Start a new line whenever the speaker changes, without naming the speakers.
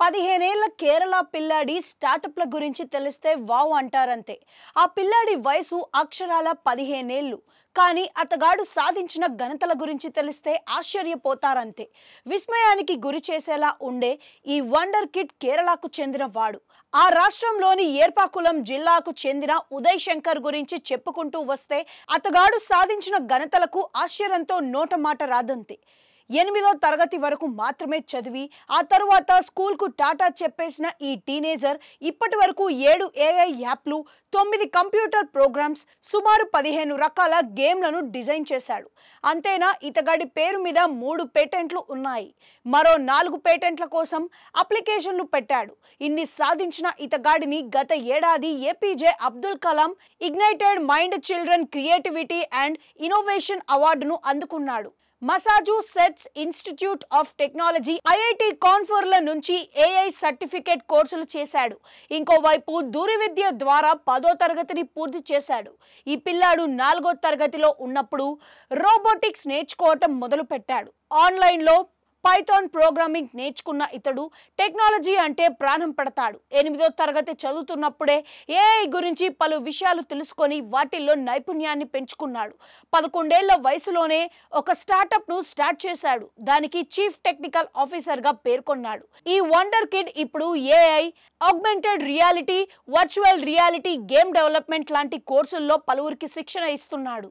15 ఏళ్ల కేరళ పిల్లాడి స్టార్టప్ల గురించి తెలిస్తే వావ్ అంటారంతే. ఆ పిల్లాడి వయసు అక్షరాల 15 ఏళ్లు. కానీ అతగాడు సాధించిన ఘనతల గురించి తెలిస్తే ఆశ్చర్యపోతారంతే. విస్మయానికి గురి చేసేలా ఉండే ఈ వండర్ కిడ్ కేరళకు చెందిన వాడు. ఆ రాష్ట్రంలోని ఏర్పాకులం జిల్లాకు చెందిన ఉదయ్ శంకర్ గురించి చెప్పుకుంటూ వస్తే అతగాడు సాధించిన ఘనతలకు ఆశ్చర్యంతో నోటమాట రాదంతే. 8వ తరగతి వరకు మాత్రమే చదివి ఆ తరువాత స్కూల్కు టాటా చెప్పేసిన ఈ టీనేజర్ ఇప్పటి వరకు 7 ఏఐ యాప్లు, 9 కంప్యూటర్ ప్రోగ్రామ్స్, సుమారు 15 రకాల గేమ్లను డిజైన్ చేశాడు. అంతేనా, ఇతగాడి పేరు మీద 3 పేటెంట్లు ఉన్నాయి. మరో 4 పేటెంట్ల కోసం అప్లికేషన్లు పెట్టాడు. ఇన్ని సాధించిన ఇతగాడిని గత ఏడాది APJ Abdul Kalam ignited mind children creativity and innovation అవార్డును అందుకున్నాడు. Massachusetts Institute of Technology, IIT కాన్పూర్ల నుంచి ఏఐ సర్టిఫికేట్ కోర్సులు చేశాడు. ఇంకోవైపు దూర విద్య ద్వారా 10వ తరగతిని పూర్తి చేశాడు. ఈ పిల్లాడు 4వ తరగతిలో ఉన్నప్పుడు రోబోటిక్స్ నేర్చుకోవటం మొదలుపెట్టాడు. ఆన్లైన్లో పైథాన్ ప్రోగ్రామింగ్ నేర్చుకున్న ఇతడు టెక్నాలజీ అంటే ప్రాణం పెడతాడు. 8వ తరగతి చదువుతున్నప్పుడే ఏఐ గురించి పలు విషయాలు తెలుసుకొని వాటిల్లో నైపుణ్యాన్ని పెంచుకున్నాడు. 11 ఏళ్ల వయసులోనే ఒక స్టార్టప్ను స్టార్ట్ చేశాడు. దానికి చీఫ్ టెక్నికల్ ఆఫీసర్గా పేర్కొన్నాడు. ఈ వండర్ కిడ్ ఇప్పుడు AI, augmented reality, virtual reality, game development లాంటి కోర్సుల్లో పలువురికి శిక్షణ ఇస్తున్నాడు.